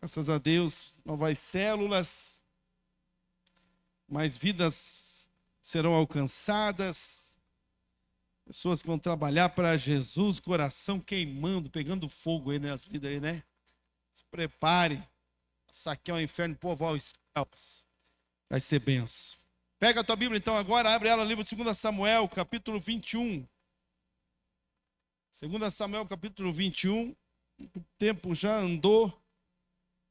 Graças a Deus, novas células, mais vidas serão alcançadas, pessoas que vão trabalhar para Jesus, coração queimando, pegando fogo aí nas vidas aí, né? Se prepare, saquear o inferno, povoar os céus, vai ser benção. Pega a tua Bíblia então agora, abre ela, livro de 2 Samuel, capítulo 21. 2 Samuel, capítulo 21, o tempo já andou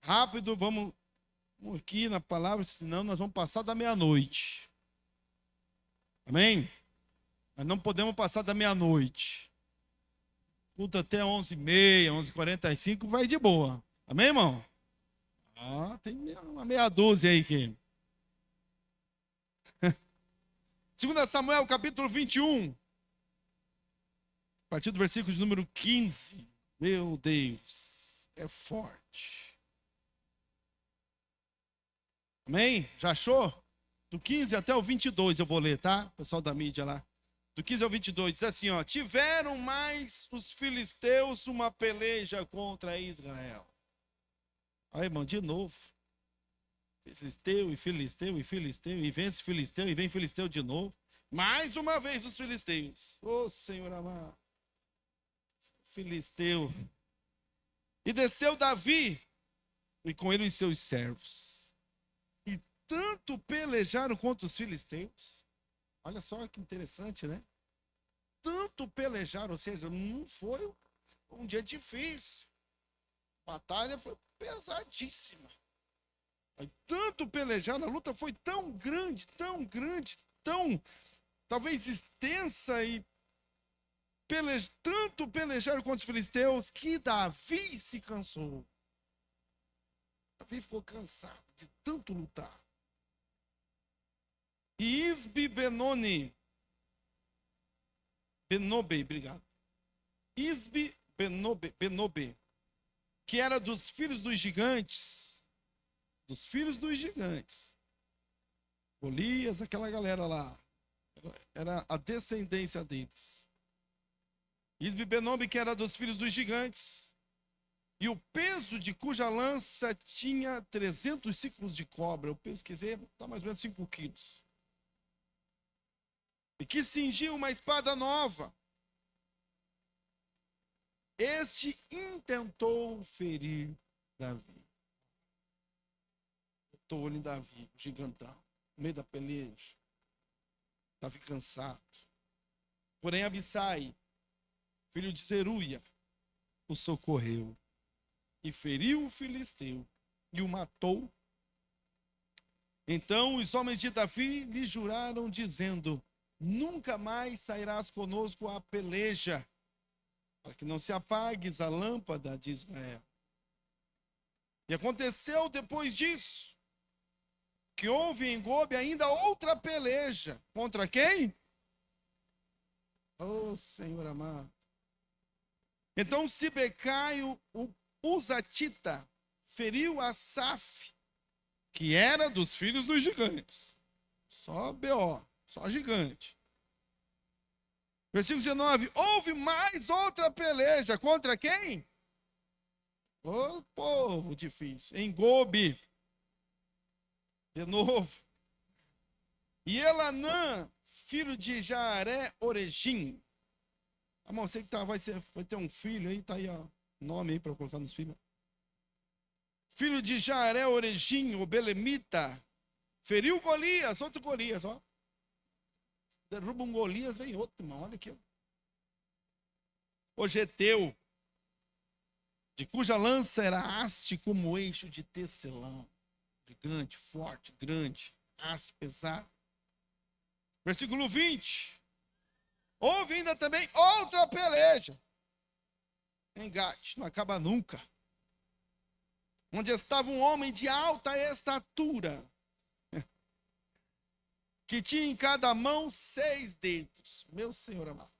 rápido, vamos aqui na palavra, senão nós vamos passar da meia-noite. Amém? Nós não podemos passar da meia-noite. Culto até 11h30, 11h45, vai de boa. Amém, irmão? Tem uma meia dúzia aí que... 2 Samuel, capítulo 21. A partir do versículo de número 15. Meu Deus, é forte. Amém? Já achou? Do 15 até o 22 eu vou ler, tá? Pessoal da mídia lá. Do 15 ao 22, diz assim, ó. Tiveram mais os filisteus uma peleja contra Israel. Aí, irmão, de novo. Filisteu e filisteu e filisteu, e vence filisteu e vem filisteu de novo. Mais uma vez os filisteus. Ô, Senhor amado. Filisteu. E desceu Davi, e com ele os seus servos. E tanto pelejaram contra os filisteus. Olha só que interessante, né? Tanto pelejaram, ou seja, não foi um dia difícil. A batalha foi pesadíssima. Aí, tanto pelejaram, a luta foi tão grande, tão talvez extensa e tanto pelejaram contra os filisteus que Davi se cansou. Davi ficou cansado de tanto lutar. E Isbi-Benobe, obrigado. Isbi-Benobe, que era dos filhos dos gigantes, Golias, aquela galera lá, era a descendência deles. Isbi-Benobe, que era dos filhos dos gigantes, e o peso de cuja lança tinha 300 ciclos de cobre, eu pesquisei, está mais ou menos 5 quilos. E que cingiu uma espada nova. Este intentou ferir Davi. Botou o olho em Davi, o gigantão, no meio da peleja. Davi cansado. Porém, Abissai, filho de Zeruia, o socorreu. E feriu o filisteu e o matou. Então os homens de Davi lhe juraram, dizendo: nunca mais sairás conosco à peleja, para que não se apagues a lâmpada de Israel. E aconteceu depois disso, que houve em Gobe ainda outra peleja. Contra quem? Oh, Senhor amado. Então Sibecai, o Uzatita, feriu Asaf, que era dos filhos dos gigantes. Só B.O., só gigante. Versículo 19. Houve mais outra peleja. Contra quem? O povo difícil. Em Gobe. De novo. E Elanã, filho de Jaaré Orejim. Amor, você que vai ter um filho aí, tá aí, ó. Nome aí para colocar nos filhos. Filho de Jaaré Orejim, o Belemita, feriu Golias, outro Golias, ó. Derruba um Golias, vem outro, irmão, olha aqui. O Geteu, de cuja lança era haste como o eixo de tecelão. Gigante, forte, grande, haste pesado. Versículo 20. Houve ainda também outra peleja. Engate, não acaba nunca. Onde estava um homem de alta estatura, que tinha em cada mão 6 dedos. Meu Senhor amado.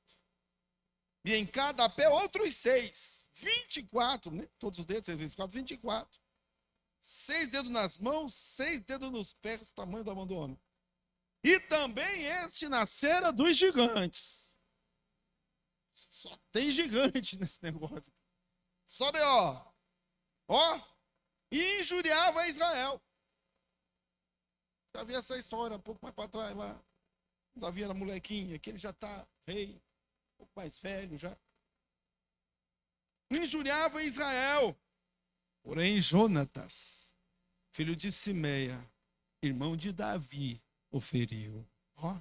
E em cada pé outros 6. 24, né? Todos os dedos, 6 vezes 4, 24. 6 dedos nas mãos, 6 dedos nos pés, tamanho da mão do homem. E também este nascera dos gigantes. Só tem gigante nesse negócio. Só B.O. Ó. E injuriava Israel. Já vi essa história um pouco mais para trás lá. Davi era molequinho, aqui ele já está rei, um pouco mais velho já. Injuriava Israel. Porém, Jonatas, filho de Simeia, irmão de Davi, o feriu. Ó.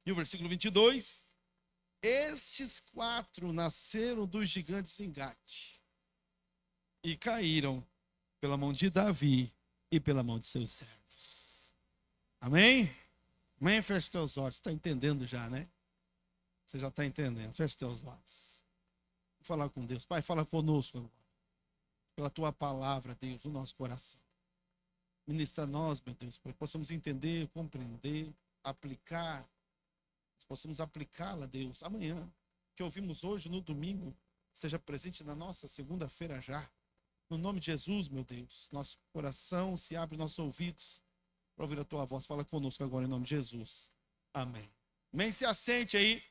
E o versículo 22. Estes 4 nasceram dos gigantes em Gate e caíram pela mão de Davi e pela mão de seus servos. Amém? Amém? Feche teus olhos. Você está entendendo já, né? Você já está entendendo. Feche teus olhos. Vou falar com Deus. Pai, fala conosco agora. Pela tua palavra, Deus, no nosso coração. Ministra a nós, meu Deus, para que possamos entender, compreender, aplicar. Possamos aplicá-la, Deus, amanhã. Que ouvimos hoje, no domingo, seja presente na nossa segunda-feira já. No nome de Jesus, meu Deus, nosso coração se abre, nossos ouvidos, para ouvir a tua voz. Fala conosco agora, em nome de Jesus. Amém. Amém. Se assente aí.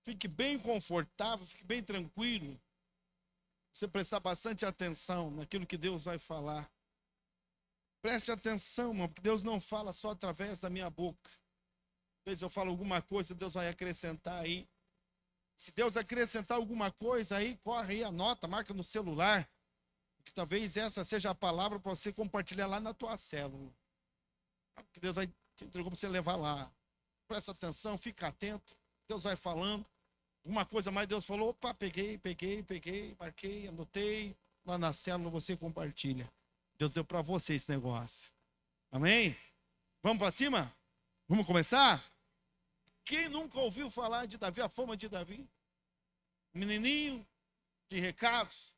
Fique bem confortável, fique bem tranquilo. Você prestar bastante atenção naquilo que Deus vai falar. Preste atenção, irmão, porque Deus não fala só através da minha boca. Às vezes eu falo alguma coisa, Deus vai acrescentar aí. Se Deus acrescentar alguma coisa aí, corre aí, anota, marca no celular. Que talvez essa seja a palavra para você compartilhar lá na tua célula. Que Deus vai te entregou para você levar lá. Presta atenção, fica atento. Deus vai falando. Alguma coisa mais Deus falou, opa, peguei, marquei, anotei. Lá na célula você compartilha. Deus deu para você esse negócio. Amém? Vamos para cima? Vamos começar? Quem nunca ouviu falar de Davi, a fama de Davi? Menininho de recados.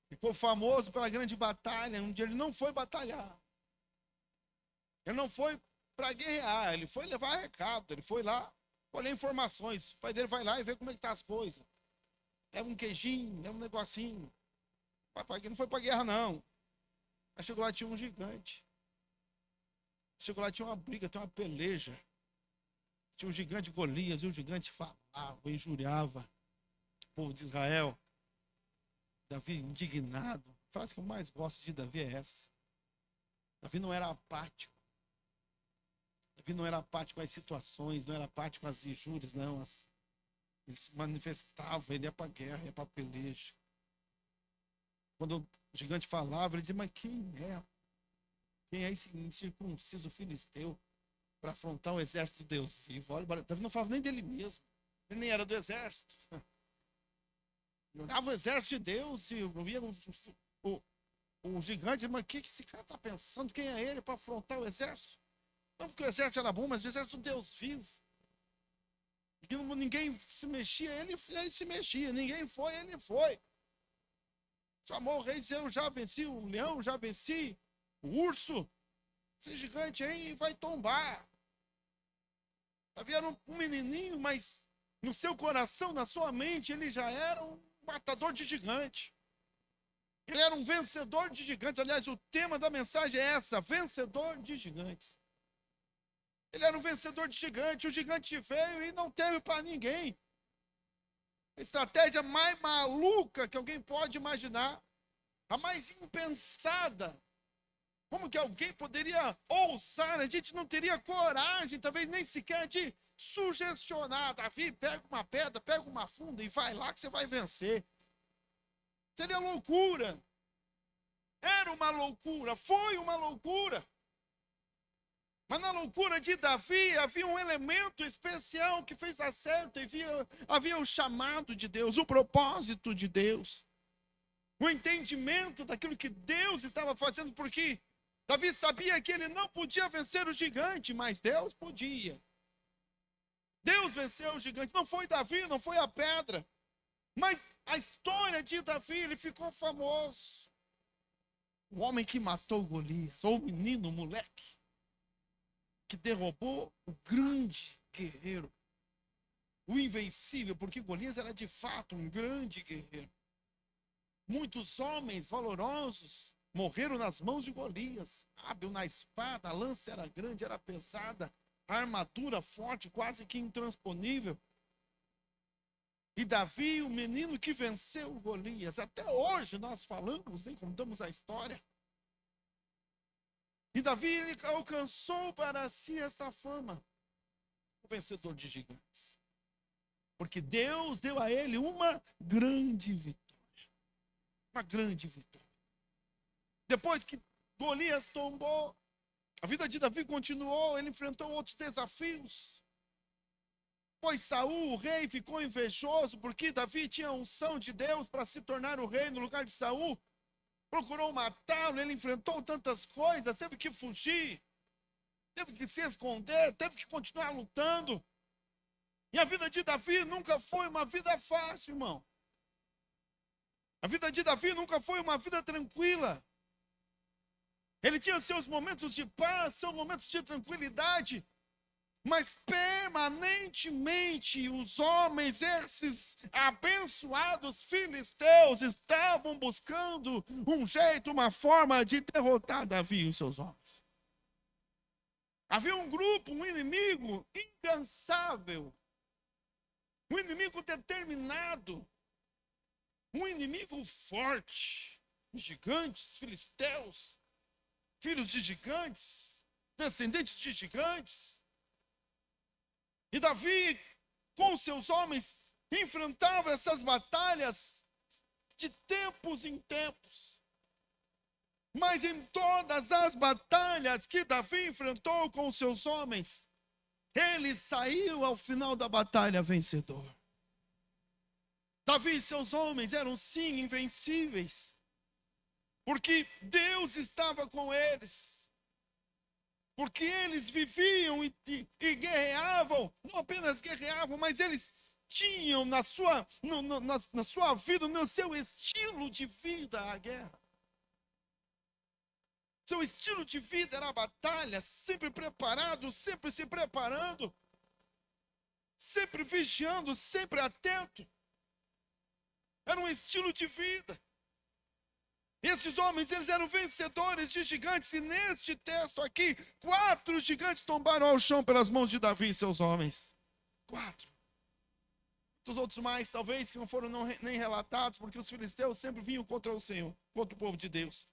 Ficou famoso pela grande batalha, onde ele não foi batalhar. Ele não foi para guerrear, ele foi levar recado, ele foi lá colher informações. O pai dele vai lá e vê como é que tá as coisas. Leva um queijinho, leva um negocinho. Não foi para guerra, não. Aí chegou lá, tinha um gigante. Chegou lá, tinha uma briga, tinha uma peleja. Tinha um gigante Golias, e o gigante falava, injuriava o povo de Israel. Davi indignado. A frase que eu mais gosto de Davi é essa. Davi não era apático. Davi não era apático às situações, não era apático às injúrias, não. Ele se manifestava, ele ia para a guerra, ia para a peleja. Quando o gigante falava, ele dizia, mas quem é? Quem é esse incircunciso filisteu para afrontar o exército de Deus vivo? Olha, Davi não falava nem dele mesmo. Ele nem era do exército. Ele olhava o exército de Deus e via o gigante, mas o que esse cara está pensando? Quem é ele para afrontar o exército? Não porque o exército era bom, mas o exército de Deus vivo. E ninguém se mexia, ele se mexia. Ninguém foi, ele foi. Chamou o rei e disse, eu já venci o leão, já venci o urso. Esse gigante aí vai tombar. Davi era um menininho, mas no seu coração, na sua mente, ele já era um matador de gigante. Ele era um vencedor de gigantes. Aliás, o tema da mensagem é essa, vencedor de gigantes. Ele era um vencedor de gigante. O gigante veio e não teve para ninguém. A estratégia mais maluca que alguém pode imaginar. A mais impensada. Como que alguém poderia ousar? A gente não teria coragem, talvez nem sequer de sugestionar. Davi, pega uma pedra, pega uma funda e vai lá que você vai vencer. Seria loucura. Era uma loucura, foi uma loucura. Mas na loucura de Davi havia um elemento especial que fez dar certo. Havia o chamado de Deus, o propósito de Deus. O entendimento daquilo que Deus estava fazendo, porque Davi sabia que ele não podia vencer o gigante, mas Deus podia. Deus venceu o gigante. Não foi Davi, não foi a pedra. Mas a história de Davi, ele ficou famoso. O homem que matou Golias, ou o menino, o moleque, que derrubou o grande guerreiro, o invencível, porque Golias era de fato um grande guerreiro. Muitos homens valorosos morreram nas mãos de Golias, hábil na espada, a lança era grande, era pesada, a armadura forte, quase que intransponível. E Davi, o menino que venceu Golias. Até hoje nós falamos, hein, contamos a história. E Davi ele alcançou para si esta fama, o vencedor de gigantes. Porque Deus deu a ele uma grande vitória. Uma grande vitória. Depois que Golias tombou, a vida de Davi continuou, ele enfrentou outros desafios. Pois Saul, o rei, ficou invejoso porque Davi tinha a unção de Deus para se tornar o rei no lugar de Saul. Procurou matá-lo, ele enfrentou tantas coisas, teve que fugir, teve que se esconder, teve que continuar lutando. E a vida de Davi nunca foi uma vida fácil, irmão. A vida de Davi nunca foi uma vida tranquila. Ele tinha seus momentos de paz, seus momentos de tranquilidade, mas permanentemente os homens, esses abençoados filisteus, estavam buscando um jeito, uma forma de derrotar Davi e os seus homens. Havia um grupo, um inimigo incansável, um inimigo determinado, um inimigo forte, gigantes, filisteus, filhos de gigantes, descendentes de gigantes. E Davi, com seus homens, enfrentava essas batalhas de tempos em tempos. Mas em todas as batalhas que Davi enfrentou com seus homens, ele saiu ao final da batalha vencedor. Davi e seus homens eram sim invencíveis, porque Deus estava com eles. Porque eles viviam e guerreavam, não apenas guerreavam, mas eles tinham na sua vida, no seu estilo de vida, a guerra. Seu estilo de vida era a batalha, sempre preparado, sempre se preparando, sempre vigiando, sempre atento. Era um estilo de vida. Esses homens, eles eram vencedores de gigantes, e neste texto aqui, 4 gigantes tombaram ao chão pelas mãos de Davi e seus homens. 4. Os outros mais, talvez, que não foram nem relatados, porque os filisteus sempre vinham contra o Senhor, contra o povo de Deus.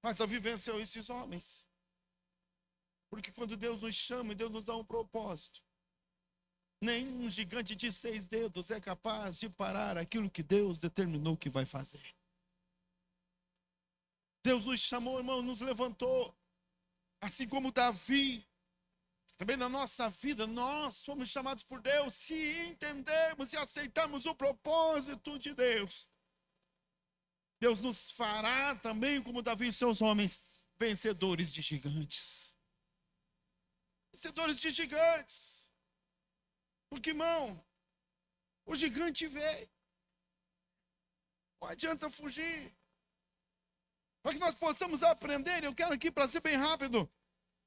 Mas Davi venceu esses homens. Porque quando Deus nos chama e Deus nos dá um propósito, nenhum gigante de 6 dedos é capaz de parar aquilo que Deus determinou que vai fazer. Deus nos chamou, irmão, nos levantou. Assim como Davi, também na nossa vida, nós somos chamados por Deus, se entendermos e aceitarmos o propósito de Deus. Deus nos fará também, como Davi e seus homens, vencedores de gigantes. Vencedores de gigantes. Porque, irmão, o gigante veio. Não adianta fugir. Para que nós possamos aprender, eu quero aqui, para ser bem rápido,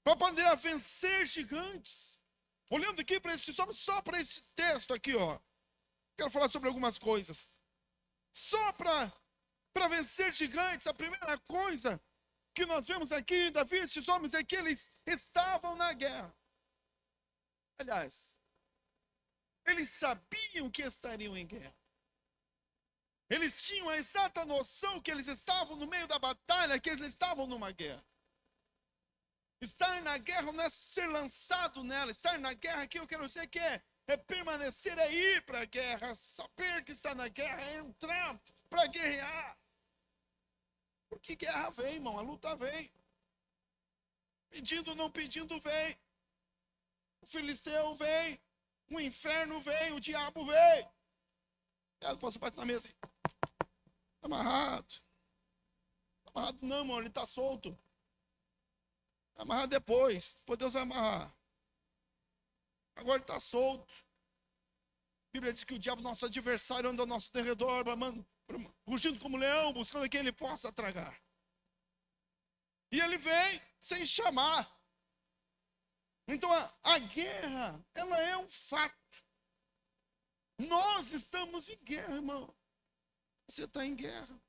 para poder vencer gigantes. Olhando aqui para esses homens, só para esse texto aqui, ó. Quero falar sobre algumas coisas. Só para vencer gigantes, a primeira coisa que nós vemos aqui, Davi e esses homens, é que eles estavam na guerra. Aliás, eles sabiam que estariam em guerra. Eles tinham a exata noção que eles estavam no meio da batalha, que eles estavam numa guerra. Estar na guerra não é ser lançado nela. Estar na guerra aqui, eu quero dizer que é permanecer, é ir para a guerra. Saber que está na guerra é entrar para guerrear. Porque guerra vem, irmão, a luta vem. Pedindo ou não pedindo, vem. O filisteu vem. O inferno vem, o diabo vem. Eu posso bater na mesa aí. Está amarrado. Está amarrado não, irmão, ele está solto. Está amarrado depois Deus vai amarrar. Agora ele está solto. A Bíblia diz que o diabo, nosso adversário, anda ao nosso derredor, rugindo como leão, buscando quem ele possa tragar. E ele vem sem chamar. Então a guerra, ela é um fato. Nós estamos em guerra, irmão. Você está em guerra.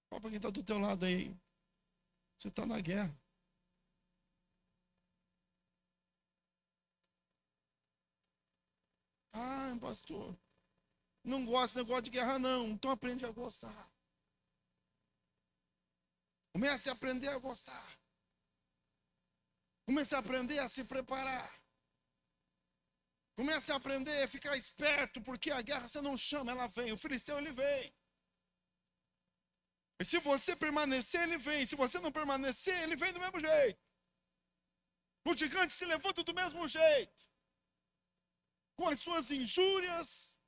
Fala para quem está do teu lado aí. Você está na guerra. Ah, pastor, não gosto desse negócio de guerra, não. Então aprende a gostar. Comece a aprender a gostar. Comece a aprender a se preparar. Comece a aprender a ficar esperto, porque a guerra você não chama, ela vem. O filisteu, ele vem. E se você permanecer, ele vem. Se você não permanecer, ele vem do mesmo jeito. O gigante se levanta do mesmo jeito. Com as suas injúrias,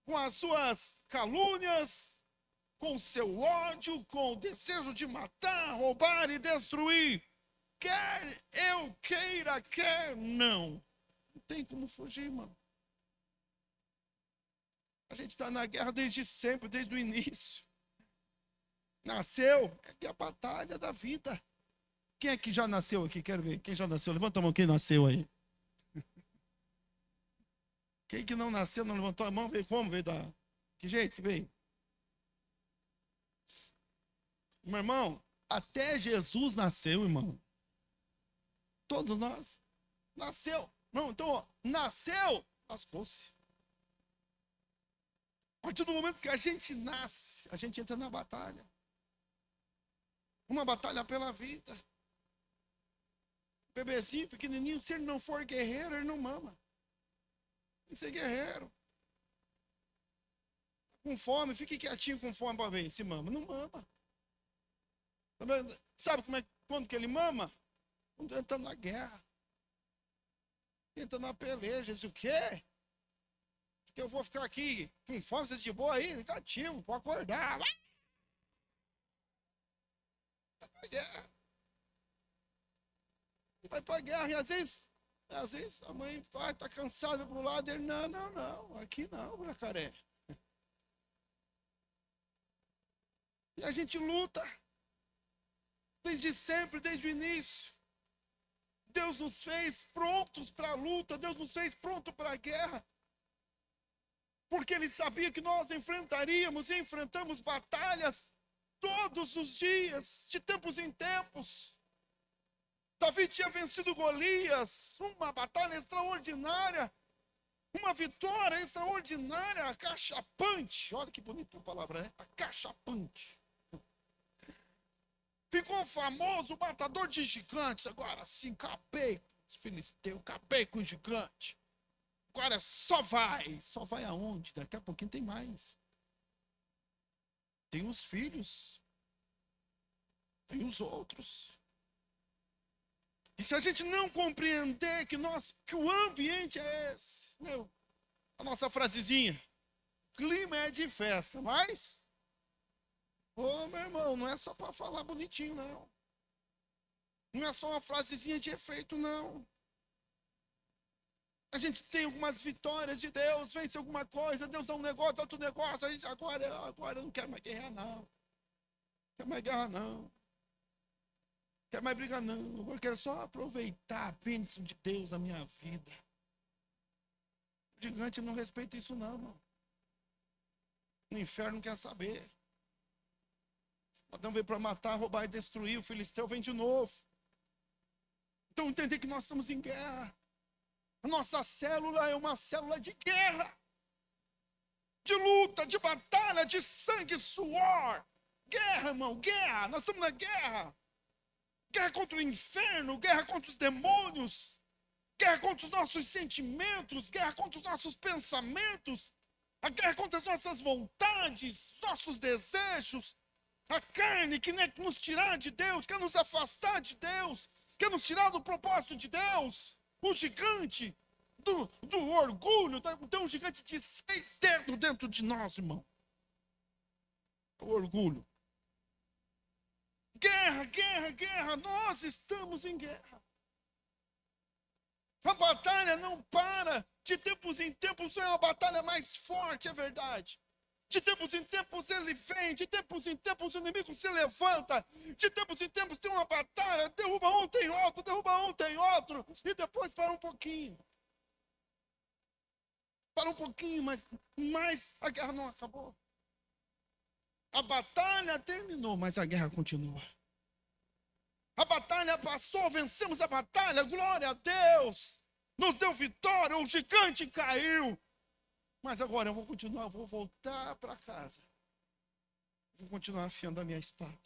com as suas calúnias, com o seu ódio, com o desejo de matar, roubar e destruir. Quer eu queira, quer não. Não tem como fugir, mano. A gente está na guerra desde sempre, desde o início. Nasceu, é a batalha da vida. Quem é que já nasceu aqui? Quero ver. Quem já nasceu? Levanta a mão, quem nasceu aí? Quem que não nasceu, não levantou a mão, veio como? Veio da... Que jeito que veio? Meu irmão, até Jesus nasceu, irmão. Todos nós. Nasceu. Não, então, ó, nasceu, lascou-se. A partir do momento que a gente nasce, a gente entra na batalha. Uma batalha pela vida. Bebezinho, pequenininho, se ele não for guerreiro, ele não mama. Tem que ser guerreiro. Com fome, fique quietinho com fome para ver se mama. Não mama. Sabe quando que ele mama? Quando entra na guerra. Entra na peleja. Diz o quê? Que eu vou ficar aqui com fome, vocês de boa aí? Tá ativo, pode acordar. Vai pra guerra. Vai pra guerra. E às vezes a mãe vai, tá cansada pro lado, ele, não, aqui não, jacaré. E a gente luta. Desde sempre, desde o início. Deus nos fez prontos para a luta, Deus nos fez pronto para a guerra. Porque Ele sabia que nós enfrentaríamos e enfrentamos batalhas todos os dias, de tempos em tempos. Davi tinha vencido Golias, uma batalha extraordinária, uma vitória extraordinária, acachapante. Olha que bonita a palavra, né? Acachapante. Ficou famoso o matador de gigantes. Agora sim, acabei com os filisteus, acabei com o gigante. Agora só vai. Só vai aonde? Daqui a pouquinho tem mais. Tem os filhos. Tem os outros. E se a gente não compreender que o ambiente é esse, a nossa frasezinha, clima é de festa, mas... Ô, meu irmão, não é só para falar bonitinho, não. Não é só uma frasezinha de efeito, não. A gente tem algumas vitórias de Deus, vence alguma coisa, Deus dá um negócio, dá outro negócio, a gente agora eu não quero mais guerra, não. Não quero mais guerra, não. Não quero mais brigar, não. Agora eu quero só aproveitar a bênção de Deus na minha vida. O gigante não respeita isso, não, irmão. No inferno não quer saber. Adão veio para matar, roubar e destruir. O filisteu vem de novo. Então entender que nós estamos em guerra. A nossa célula é uma célula de guerra. De luta, de batalha, de sangue, suor. Guerra, irmão, guerra. Nós estamos na guerra. Guerra contra o inferno, guerra contra os demônios. Guerra contra os nossos sentimentos, guerra contra os nossos pensamentos. A guerra contra as nossas vontades, nossos desejos. A carne que quer nos tirar de Deus, quer nos afastar de Deus, quer nos tirar do propósito de Deus. O gigante do orgulho, tem um gigante de 6 dedos dentro de nós, irmão. O orgulho. Guerra, guerra, guerra, nós estamos em guerra. A batalha não para, de tempos em tempos é uma batalha mais forte, é verdade. De tempos em tempos ele vem, de tempos em tempos o inimigo se levanta, de tempos em tempos tem uma batalha, derruba um, tem outro, e depois para um pouquinho. Para um pouquinho, mas a guerra não acabou. A batalha terminou, mas a guerra continua. A batalha passou, vencemos a batalha, glória a Deus. nos deu vitória, o gigante caiu. Mas agora eu vou continuar, vou voltar para casa. Vou continuar afiando a minha espada.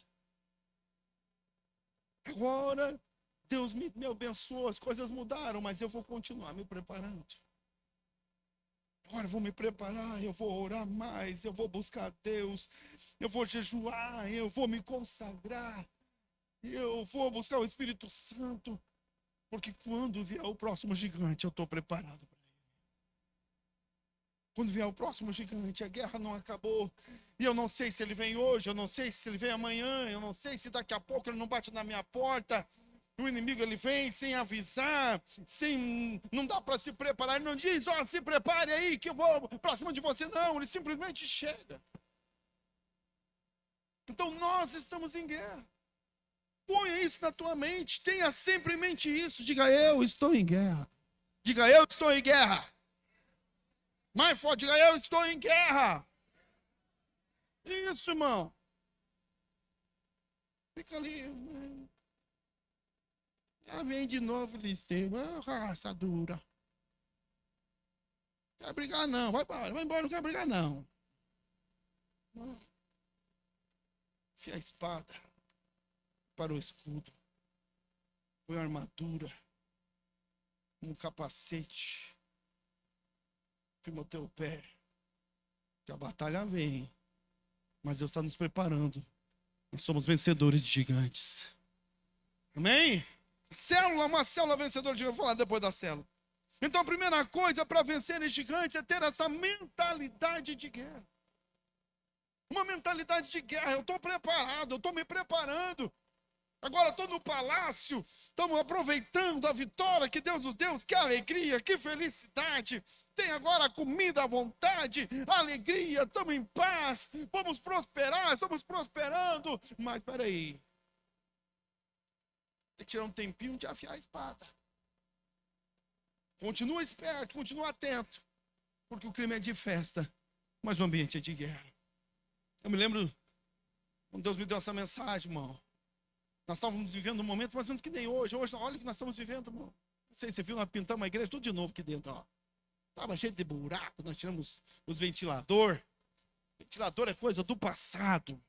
Agora, Deus me abençoou, as coisas mudaram, mas eu vou continuar me preparando. Agora eu vou me preparar, eu vou orar mais, eu vou buscar Deus, eu vou jejuar, eu vou me consagrar, eu vou buscar o Espírito Santo, porque quando vier o próximo gigante, eu estou preparado para ele. Quando vier o próximo gigante, a guerra não acabou, e eu não sei se ele vem hoje, eu não sei se ele vem amanhã, eu não sei se daqui a pouco ele não bate na minha porta. O inimigo ele vem sem avisar, não dá para se preparar. Ele não diz, ó, se prepare aí que eu vou para cima de você. Não, ele simplesmente chega. Então nós estamos em guerra. Ponha isso na tua mente, tenha sempre em mente isso. Diga, eu estou em guerra. Diga, eu estou em guerra. Mais forte, diga, eu estou em guerra. Isso, irmão. Fica ali. Vem de novo, Listeu. Raça dura. Quer brigar não, vai embora, não quer brigar não. Fia a espada para o escudo. Põe a armadura, um capacete. Firma o teu pé. Que a batalha vem. Mas Deus está nos preparando. Nós somos vencedores de gigantes. Amém? Célula, uma célula vencedora de gigantes. Vou falar depois da célula. Então a primeira coisa para vencer os gigantes é ter essa mentalidade de guerra. Uma mentalidade de guerra. Eu estou preparado, eu estou me preparando. Agora estou no palácio, estamos aproveitando a vitória que Deus nos deu, que alegria, que felicidade. Tem agora a comida à vontade, a alegria, estamos em paz, vamos prosperar, estamos prosperando. Mas espera aí, tem que tirar um tempinho de afiar a espada. Continua esperto, continua atento, porque o clima é de festa, mas o ambiente é de guerra. Eu me lembro quando Deus me deu essa mensagem, irmão. Nós estávamos vivendo um momento mais ou menos que nem hoje. Hoje, olha o que nós estamos vivendo, irmão. Não sei se você viu, nós pintamos a igreja tudo de novo aqui dentro, ó. Estava cheio de buraco, nós tiramos os ventiladores. Ventilador é coisa do passado.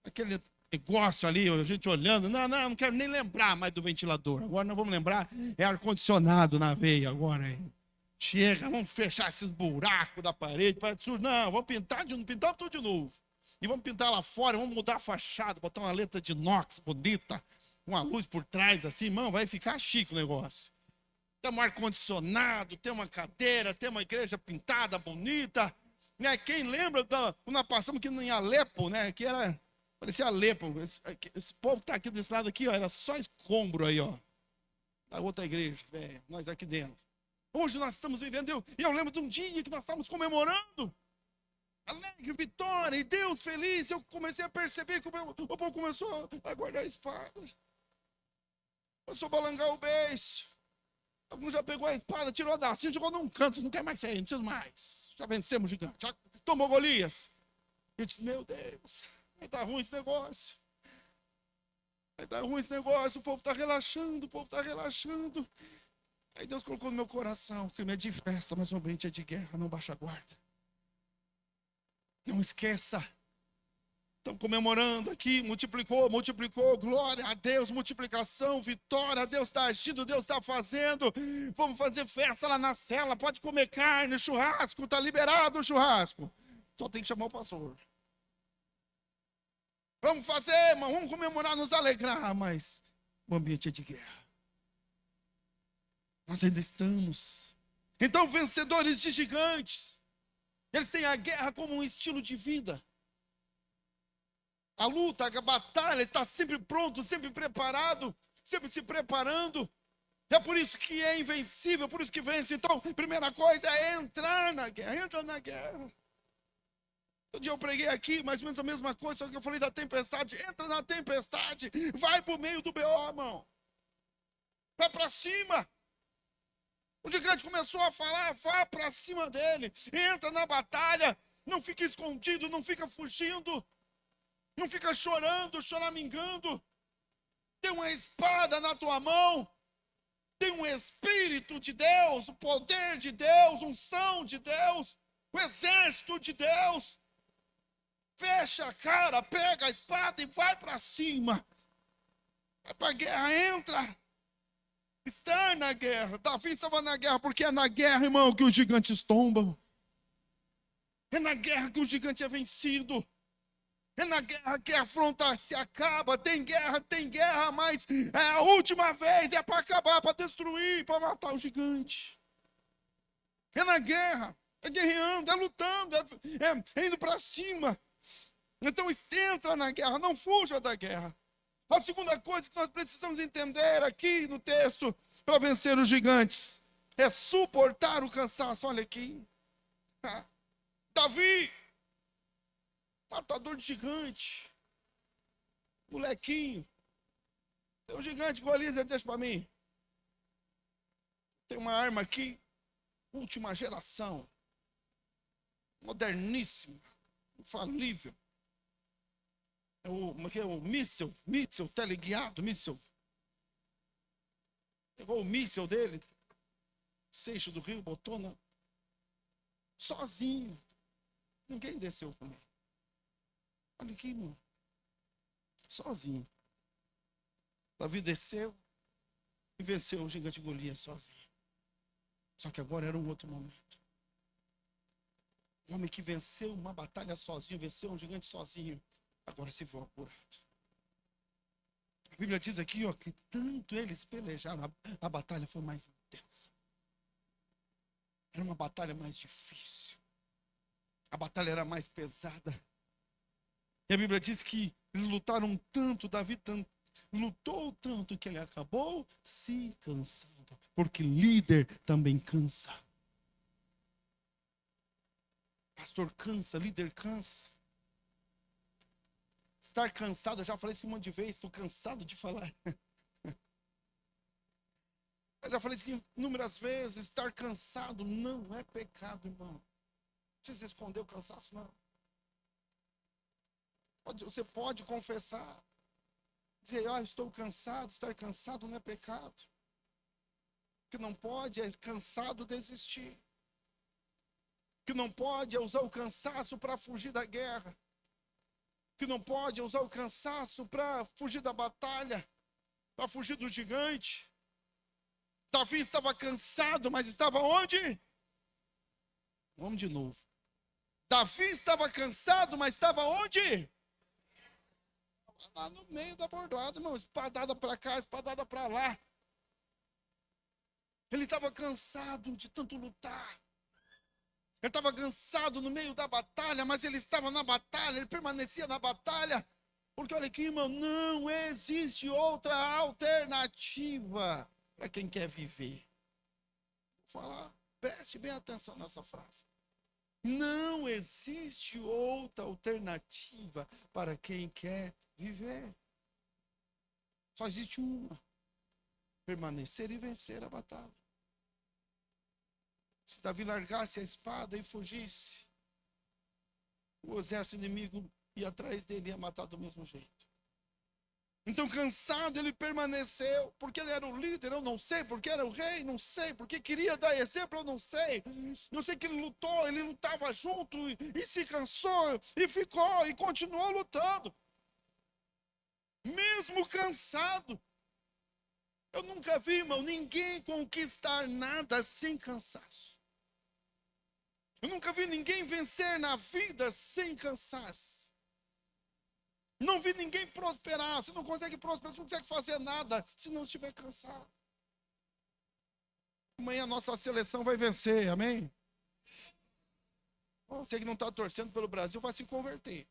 Aquele negócio ali, a gente olhando. Não quero nem lembrar mais do ventilador. Agora não vamos lembrar, é ar-condicionado na veia agora. Hein? Chega, vamos fechar esses buracos da parede. Não, vamos pintar tudo de novo. E vamos pintar lá fora, vamos mudar a fachada, botar uma letra de inox bonita, uma luz por trás assim, irmão, vai ficar chique o negócio. Tem um ar-condicionado, tem uma cadeira, tem uma igreja pintada, bonita. Né? Quem lembra, quando nós passamos aqui em Alepo, né? Que era, parecia Alepo. Esse povo que está aqui desse lado aqui, ó, era só escombro aí, ó. Da outra igreja, velho, nós aqui dentro. Hoje nós estamos vivendo, e eu lembro de um dia que nós estávamos comemorando. Alegre, vitória, e Deus feliz. Eu comecei a perceber que o povo começou a guardar a espada. Começou a balangar o beiço. Alguns já pegou a espada, tirou da cinta, jogou num canto. Não quer mais sair, não precisa mais. Já vencemos o gigante, já tomou Golias. Eu disse, meu Deus, vai dar ruim esse negócio. Vai dar ruim esse negócio, o povo está relaxando, o povo está relaxando. Aí Deus colocou no meu coração, o clima é de festa, mas o ambiente é de guerra, não baixa a guarda. Não esqueça. Estamos comemorando aqui, multiplicou, glória a Deus, multiplicação, vitória, Deus está agindo, Deus está fazendo. Vamos fazer festa lá na cela, pode comer carne, churrasco, está liberado o churrasco. Só tem que chamar o pastor. Vamos fazer, irmão, vamos comemorar, nos alegrar, mas o ambiente é de guerra. Nós ainda estamos. Então, vencedores de gigantes. Eles têm a guerra como um estilo de vida. A luta, a batalha, está sempre pronto, sempre preparado, sempre se preparando. É por isso que é invencível, por isso que vence. Então, a primeira coisa é entrar na guerra, entra na guerra. Um dia eu preguei aqui, mais ou menos a mesma coisa, só que eu falei da tempestade. Entra na tempestade, vai para o meio do BO, irmão. Vai para cima. O gigante começou a falar, vá para cima dele, entra na batalha, não fica escondido, não fica fugindo, não fica chorando, choramingando. Tem uma espada na tua mão, tem um Espírito de Deus, o poder de Deus, unção de Deus, o exército de Deus. Fecha a cara, pega a espada e vai para cima. Vai para a guerra, entra. Estar na guerra. Davi estava na guerra, porque é na guerra, irmão, que os gigantes tombam. É na guerra que o gigante é vencido. É na guerra que a afronta se acaba. Tem guerra, mas é a última vez, é para acabar, para destruir, para matar o gigante. É na guerra, é guerreando, é lutando, é indo para cima. Então entra na guerra, não fuja da guerra. A segunda coisa que nós precisamos entender aqui no texto para vencer os gigantes é suportar o cansaço. Olha aqui. Davi, matador de gigante, molequinho. Tem um gigante Golias, ele deixa para mim. Tem uma arma aqui, última geração, moderníssima, infalível. É o míssil teleguiado, míssil. Pegou o míssil dele, Seixo do Rio, botou sozinho. Ninguém desceu com ele. Olha aqui, irmão. Sozinho. Davi desceu e venceu o gigante Golias sozinho. Só que agora era um outro momento. O homem que venceu uma batalha sozinho, venceu um gigante sozinho, agora se viu apurado. A Bíblia diz aqui, ó, que tanto eles pelejaram, a batalha foi mais intensa. Era uma batalha mais difícil. A batalha era mais pesada. E a Bíblia diz que eles lutaram tanto, Davi lutou tanto que ele acabou se cansando. Porque líder também cansa. Pastor cansa, líder cansa. Estar cansado, eu já falei isso um monte de vezes, estou cansado de falar. Eu já falei isso inúmeras vezes, estar cansado não é pecado, irmão. Não precisa esconder o cansaço, não. Você pode confessar. Dizer, estou cansado, estar cansado não é pecado. O que não pode é cansado desistir. O que não pode é usar o cansaço para fugir da guerra. O que não pode é usar o cansaço para fugir da batalha, para fugir do gigante. Davi estava cansado, mas estava onde? Vamos de novo. Davi estava cansado, mas estava onde? Lá no meio da bordoada, irmão. Espadada para cá, espadada para lá. Ele estava cansado de tanto lutar. Ele estava cansado no meio da batalha, mas ele estava na batalha, ele permanecia na batalha. Porque olha aqui, irmão, não existe outra alternativa para quem quer viver. Vou falar, preste bem atenção nessa frase. Não existe outra alternativa para quem quer viver. Só existe uma: permanecer e vencer a batalha. Se Davi largasse a espada e fugisse, o exército inimigo ia atrás dele e ia matar do mesmo jeito. Então, cansado, ele permaneceu, porque ele era o líder, eu não sei, porque era o rei, não sei, porque queria dar exemplo, eu não sei. Eu sei que ele lutou, ele lutava junto e se cansou, e ficou, e continuou lutando. Mesmo cansado. Eu nunca vi, irmão, ninguém conquistar nada sem cansaço. Eu nunca vi ninguém vencer na vida sem cansar-se. Não vi ninguém prosperar. Você não consegue prosperar, você não consegue fazer nada se não estiver cansado. Amanhã a nossa seleção vai vencer, amém? Você que não está torcendo pelo Brasil vai se converter.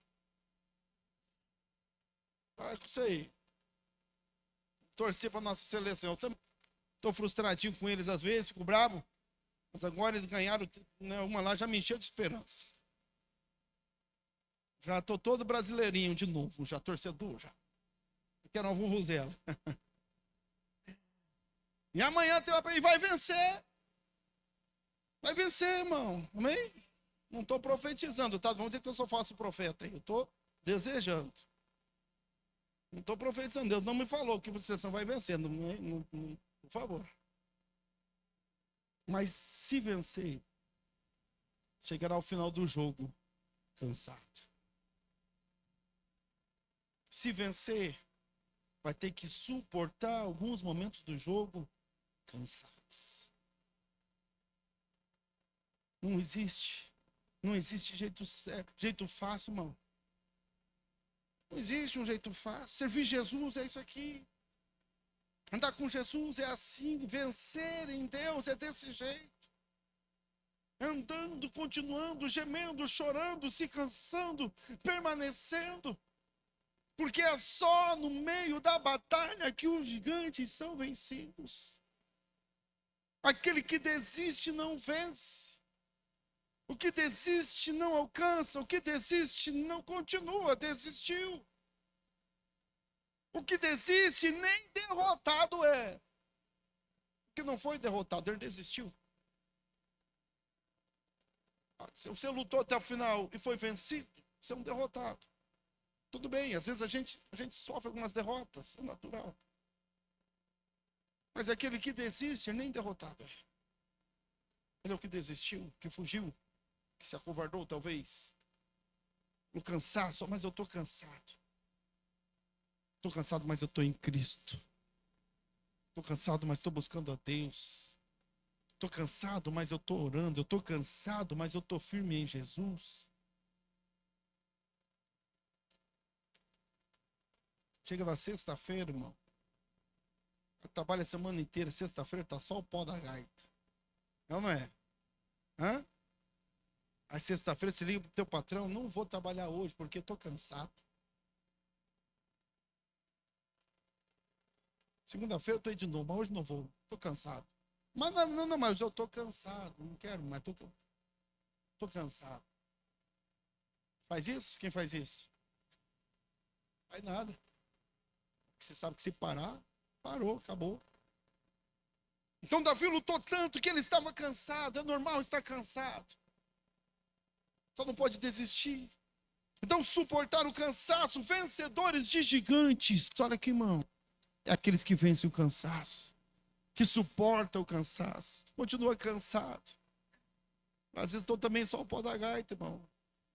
Para com isso aí. Torcer para a nossa seleção. Eu também estou frustradinho com eles às vezes, fico bravo. Mas agora eles ganharam, né, uma lá já me encheu de esperança. Já estou todo brasileirinho de novo, já torcedor, já. Quero uma vuvuzela. E amanhã e vai vencer. Vai vencer, irmão. Amém? Não estou profetizando, tá? Vamos dizer que eu só faço profeta. Eu estou desejando. Não estou profetizando. Deus não me falou que a seleção vai vencer. Por favor. Mas se vencer, chegará ao final do jogo cansado. Se vencer, vai ter que suportar alguns momentos do jogo cansados. Não existe jeito fácil, irmão. Não existe um jeito fácil. Servir Jesus é isso aqui. Andar com Jesus é assim. Vencer em Deus é desse jeito. Andando, continuando, gemendo, chorando, se cansando, permanecendo. Porque é só no meio da batalha que os gigantes são vencidos. Aquele que desiste não vence. O que desiste não alcança. O que desiste não continua. Desistiu. O que desiste nem derrotado é. O que não foi derrotado, ele desistiu. Se você lutou até o final e foi vencido, você é um derrotado. Tudo bem, às vezes a gente sofre algumas derrotas, é natural. Mas aquele que desiste, nem derrotado é. Ele é o que desistiu, que fugiu, que se acovardou talvez. No cansaço, mas eu estou cansado. Estou cansado, mas eu estou em Cristo. Estou cansado, mas estou buscando a Deus. Estou cansado, mas eu estou orando. Eu estou cansado, mas eu estou firme em Jesus. Chega na sexta-feira, irmão. Eu trabalho a semana inteira. Sexta-feira está só o pó da gaita. Não é? Hã? Aí sexta-feira você liga para o teu patrão. Não vou trabalhar hoje porque estou cansado. Segunda-feira eu estou aí de novo, mas hoje não vou. Estou cansado. Mas não, mas eu estou cansado. Não quero, mas estou cansado. Faz isso? Quem faz isso? Faz nada. Você sabe que se parar, parou, acabou. Então Davi lutou tanto que ele estava cansado. É normal estar cansado. Só não pode desistir. Então suportar o cansaço, vencedores de gigantes. Olha aqui, irmão. É aqueles que vencem o cansaço. Que suportam o cansaço. Continua cansado. Às vezes estou também só o pó da gaita, irmão.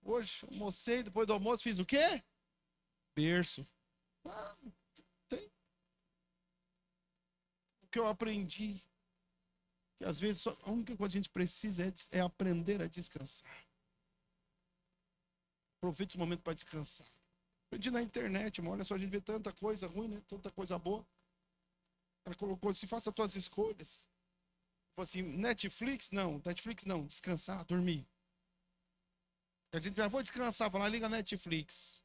Hoje almocei, depois do almoço fiz o quê? Berço. Tem. O que eu aprendi, que às vezes a única coisa que a gente precisa é aprender a descansar. Aproveite o momento para descansar. Aprendi na internet, irmão. Olha só, a gente vê tanta coisa ruim, né? Tanta coisa boa. Ela colocou assim, faça as tuas escolhas. Falou assim, Netflix não, descansar, dormir. A gente já vou descansar, falar, liga Netflix.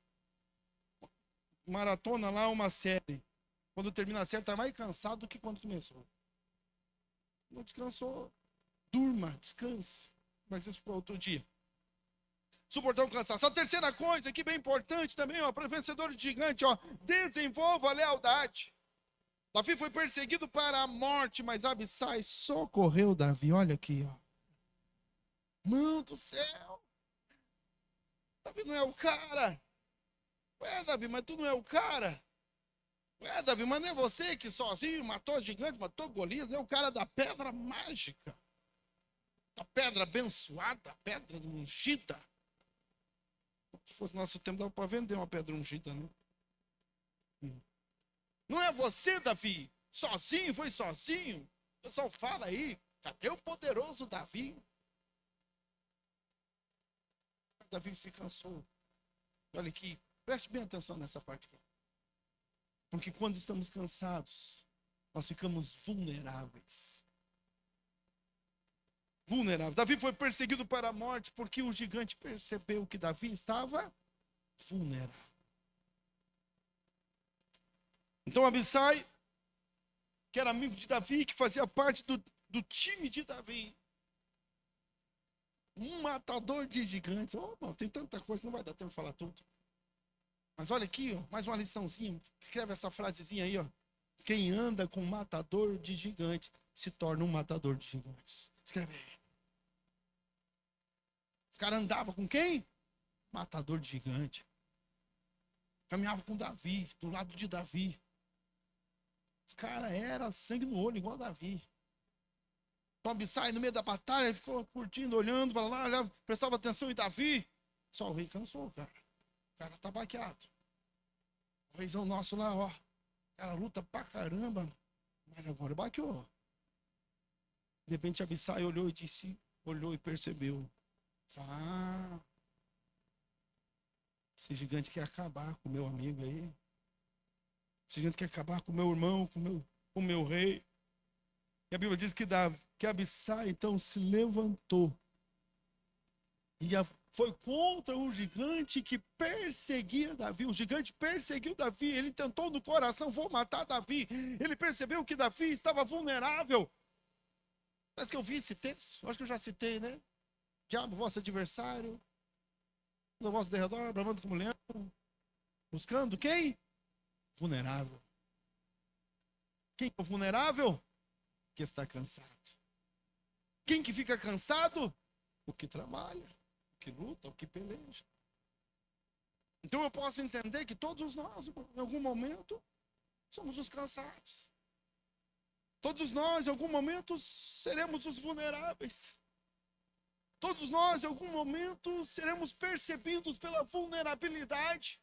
Maratona lá uma série. Quando termina a série, tá mais cansado do que quando começou. Não descansou, durma, descanse. Mas isso para outro dia. Suportar o cansaço. A terceira coisa, aqui bem importante também, ó, para vencedor de gigante, ó, desenvolva a lealdade. Davi foi perseguido para a morte, mas Abissai socorreu Davi. Olha aqui, ó. Mano do céu. Davi não é o cara. Ué, Davi, mas tu não é o cara. Ué, Davi, mas não é você que sozinho matou gigante, matou Golias, não é o cara da pedra mágica. Da pedra abençoada, da pedra ungida. Se fosse nosso tempo, dava para vender uma pedra ungida, né? Não é você, Davi, sozinho, foi sozinho. O pessoal fala aí, cadê o poderoso Davi? Davi se cansou. Olha aqui, preste bem atenção nessa parte aqui. Porque quando estamos cansados, nós ficamos vulneráveis. Vulnerável. Davi foi perseguido para a morte porque o gigante percebeu que Davi estava vulnerável. Então Abissai, que era amigo de Davi, que fazia parte do time de Davi, um matador de gigantes. Oh, mano, tem tanta coisa, não vai dar tempo de falar tudo. Mas olha aqui, ó, mais uma liçãozinha. Escreve essa frasezinha aí, ó. Quem anda com um matador de gigantes se torna um matador de gigantes. Escreve aí. Os caras andavam com quem? Matador de gigante. Caminhava com Davi, do lado de Davi. Os caras eram sangue no olho, igual Davi. Então Abissai, no meio da batalha, ele ficou curtindo, olhando para lá, olhava, prestava atenção em Davi. Só o rei cansou, cara. O cara tá baqueado. O reizão nosso lá, ó. O cara luta pra caramba, mas agora baqueou. De repente Abissai olhou e disse, olhou e percebeu. Ah, esse gigante quer acabar com o meu amigo aí. Esse gigante quer acabar com o meu irmão, com o meu rei. E a Bíblia diz que Abissai então se levantou e foi contra um gigante que perseguia Davi. O gigante perseguiu Davi. Ele tentou no coração, vou matar Davi. Ele percebeu que Davi estava vulnerável. Parece que eu vi esse texto. Acho que eu já citei, né? Diabo, vosso adversário, no vosso derredor, bramando como leão, buscando quem? Vulnerável. Quem é vulnerável? Que está cansado. Quem que fica cansado? O que trabalha, o que luta, o que peleja. Então eu posso entender que todos nós, em algum momento, somos os cansados. Todos nós, em algum momento, seremos os vulneráveis. Todos nós, em algum momento, seremos percebidos pela vulnerabilidade.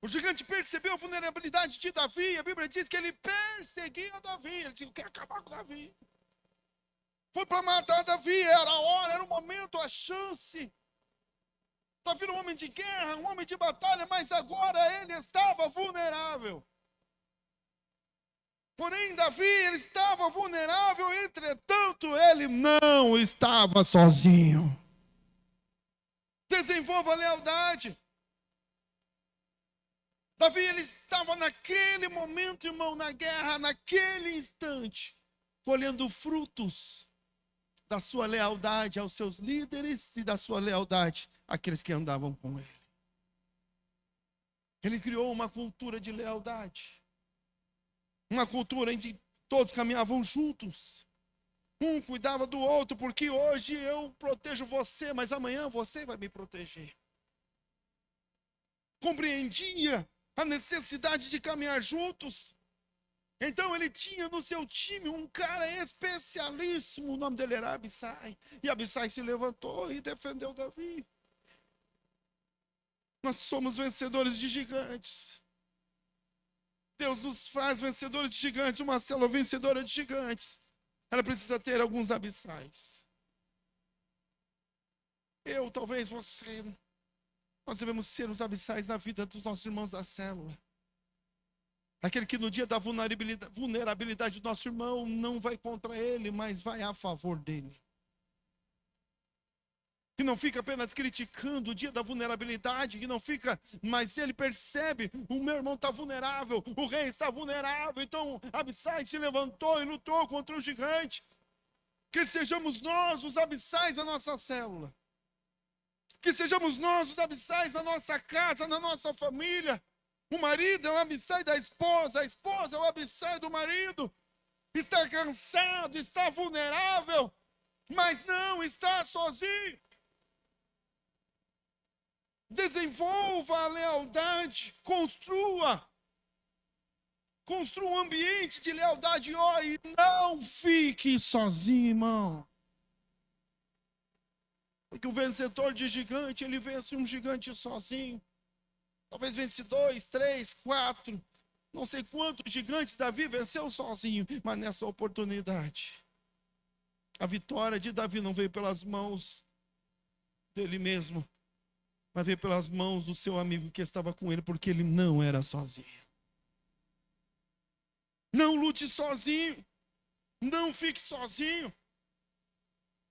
O gigante percebeu a vulnerabilidade de Davi. A Bíblia diz que ele perseguia Davi. Ele disse, eu quero acabar com Davi. Foi para matar Davi. Era a hora, era o momento, a chance. Davi era um homem de guerra, um homem de batalha, mas agora ele estava vulnerável. Porém, Davi, ele estava vulnerável, entretanto, ele não estava sozinho. Desenvolva a lealdade. Davi, ele estava naquele momento, irmão, na guerra, naquele instante, colhendo frutos da sua lealdade aos seus líderes e da sua lealdade àqueles que andavam com ele. Ele criou uma cultura de lealdade. Uma cultura em que todos caminhavam juntos. Um cuidava do outro, porque hoje eu protejo você, mas amanhã você vai me proteger. Compreendia a necessidade de caminhar juntos. Então ele tinha no seu time um cara especialíssimo, o nome dele era Abissai. E Abissai se levantou e defendeu Davi. Nós somos vencedores de gigantes. Deus nos faz vencedores de gigantes. Uma célula vencedora de gigantes, ela precisa ter alguns abissais. Eu, talvez você, nós devemos ser os abissais na vida dos nossos irmãos da célula. Aquele que no dia da vulnerabilidade do nosso irmão não vai contra ele, mas vai a favor dele. Que não fica apenas criticando o dia da vulnerabilidade, que não fica, mas ele percebe, o meu irmão está vulnerável, o rei está vulnerável, então Abissai se levantou e lutou contra o gigante. Que sejamos nós os abissais da nossa célula. Que sejamos nós os abissais da nossa casa, da nossa família. O marido é o abissai da esposa, a esposa é o abissai do marido. Está cansado, está vulnerável, mas não está sozinho. Desenvolva a lealdade, construa um ambiente de lealdade, ó, e não fique sozinho, irmão. Porque o vencedor de gigante, ele vence um gigante sozinho. Talvez vence 2, 3, 4, não sei quantos gigantes Davi venceu sozinho, mas nessa oportunidade, a vitória de Davi não veio pelas mãos dele mesmo, mas veio pelas mãos do seu amigo que estava com ele, porque ele não era sozinho. Não lute sozinho, não fique sozinho.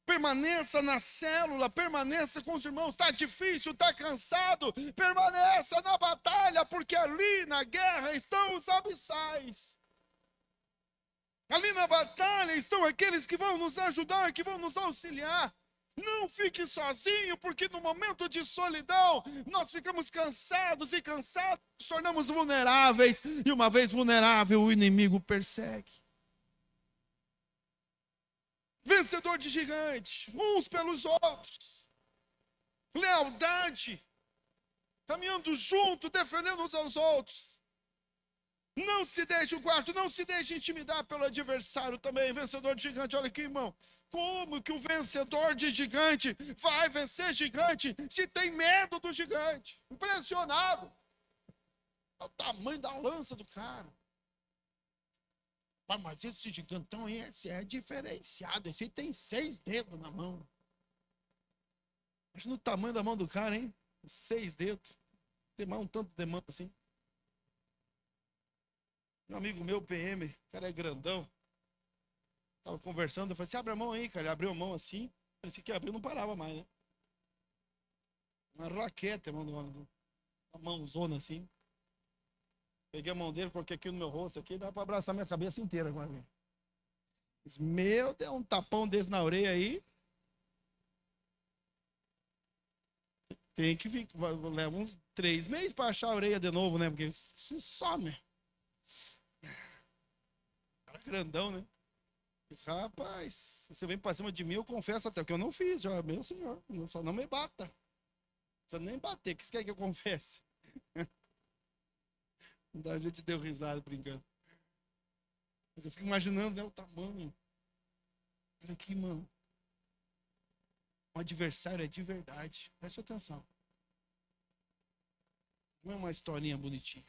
Permaneça na célula, permaneça com os irmãos. Está difícil, está cansado, permaneça na batalha, porque ali na guerra estão os abissais. Ali na batalha estão aqueles que vão nos ajudar, que vão nos auxiliar. Não fique sozinho, porque no momento de solidão, nós ficamos cansados e cansados, nos tornamos vulneráveis. E uma vez vulnerável, o inimigo persegue. Vencedor de gigantes, uns pelos outros. Lealdade, caminhando junto, defendendo uns aos outros. Não se deixe, o quarto, não se deixe intimidar pelo adversário também. Vencedor de gigante, olha aqui, irmão. Como que o vencedor de gigante vai vencer gigante se tem medo do gigante? Impressionado. É o tamanho da lança do cara. Mas esse gigantão aí, esse é diferenciado. Esse tem 6 dedos na mão. Imagina o tamanho da mão do cara, hein? 6 dedos. Tem mais um tanto de mão assim. Um amigo meu, PM, o cara é grandão. Tava conversando, eu falei, você abre a mão aí, cara. Ele abriu a mão assim. Parecia que abriu, não parava mais, né? Uma raquete, mano. Uma mãozona assim. Peguei a mão dele, coloquei aqui no meu rosto, aqui, dá pra abraçar minha cabeça inteira agora. Meu, deu um tapão desse na orelha aí. Tem que vir, leva uns 3 meses pra achar a orelha de novo, né? Porque se some. Cara grandão, né? Rapaz, se você vem pra cima de mim, eu confesso até que eu não fiz, já, meu senhor. Só não me bata. Não precisa nem bater, o que você quer que eu confesse? A gente deu risada brincando. Mas eu fico imaginando, né, o tamanho. Olha aqui, mano. O adversário é de verdade. Preste atenção. Não é uma historinha bonitinha.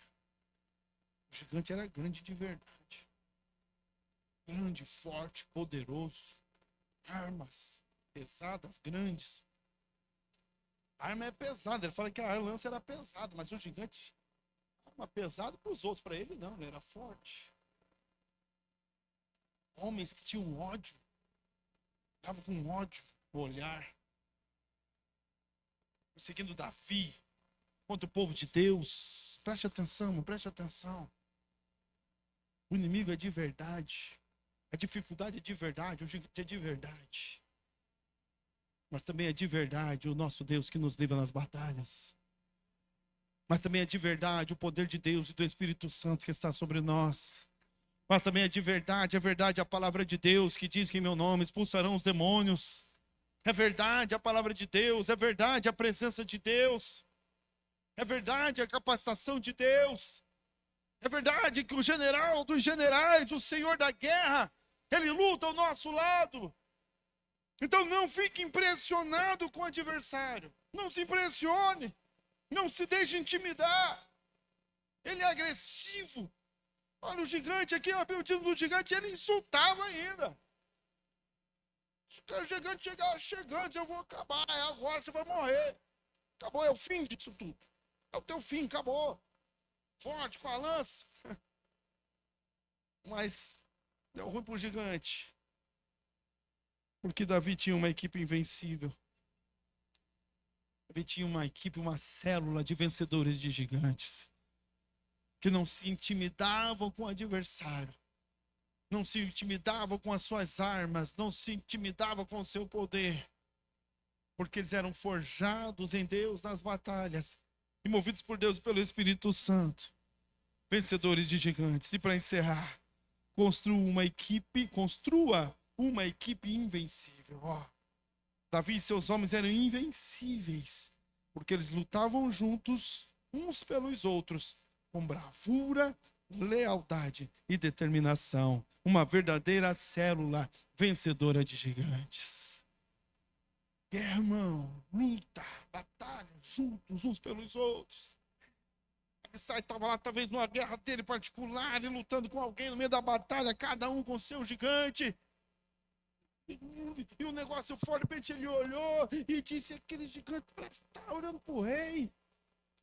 O gigante era grande de verdade. Grande, forte, poderoso. Armas pesadas, grandes. A arma é pesada. Ele fala que a lança era pesada, mas o gigante, arma pesada para os outros, para ele não, ele era forte. Homens que tinham ódio, estavam com ódio no olhar, perseguindo Davi contra o povo de Deus. Preste atenção, preste atenção. O inimigo é de verdade. A dificuldade é de verdade, o gigante é de verdade. Mas também é de verdade o nosso Deus que nos livra nas batalhas. Mas também é de verdade o poder de Deus e do Espírito Santo que está sobre nós. Mas também é verdade a palavra de Deus que diz que em meu nome expulsarão os demônios. É verdade a palavra de Deus, é verdade a presença de Deus. É verdade a capacitação de Deus. É verdade que o general dos generais, o Senhor da guerra, ele luta ao nosso lado. Então não fique impressionado com o adversário. Não se impressione. Não se deixe intimidar. Ele é agressivo. Olha o gigante aqui, o time do gigante, ele insultava ainda. O gigante chegava chegando, eu vou acabar, agora você vai morrer. Acabou, é o fim disso tudo. É o teu fim, acabou. Forte, com a lança. Mas deu ruim pro gigante. Porque Davi tinha uma equipe invencível. Davi tinha uma equipe, uma célula de vencedores de gigantes. Que não se intimidavam com o adversário. Não se intimidavam com as suas armas. Não se intimidavam com o seu poder. Porque eles eram forjados em Deus nas batalhas. E movidos por Deus e pelo Espírito Santo. Vencedores de gigantes. E para encerrar, construa uma equipe invencível. Davi e seus homens eram invencíveis, porque eles lutavam juntos, uns pelos outros, com bravura, lealdade e determinação. Uma verdadeira célula vencedora de gigantes. Guerra, irmão, luta, batalha, juntos, uns pelos outros. Abissai estava lá, talvez numa guerra dele particular, e lutando com alguém no meio da batalha, cada um com seu gigante. E o negócio foi, de repente ele olhou e disse: aquele gigante parece que está olhando para o rei.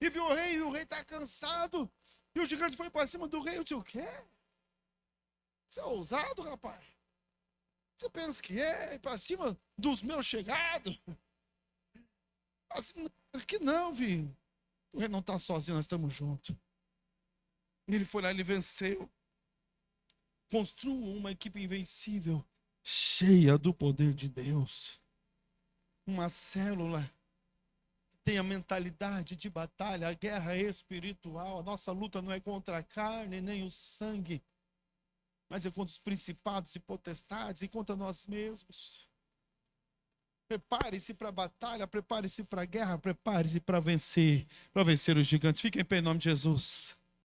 E viu o rei, e o rei está cansado. E o gigante foi para cima do rei. Eu disse: o quê? Você é ousado, rapaz? Você pensa que é para cima dos meus chegados? Assim, aqui não, filho. O rei não está sozinho, nós estamos juntos. Ele foi lá, ele venceu. Construa uma equipe invencível, cheia do poder de Deus. Uma célula que tem a mentalidade de batalha, a guerra espiritual. A nossa luta não é contra a carne nem o sangue, mas é contra os principados e potestades e contra nós mesmos. Prepare-se para a batalha, prepare-se para a guerra, prepare-se para vencer os gigantes. Fiquem em pé em nome de Jesus.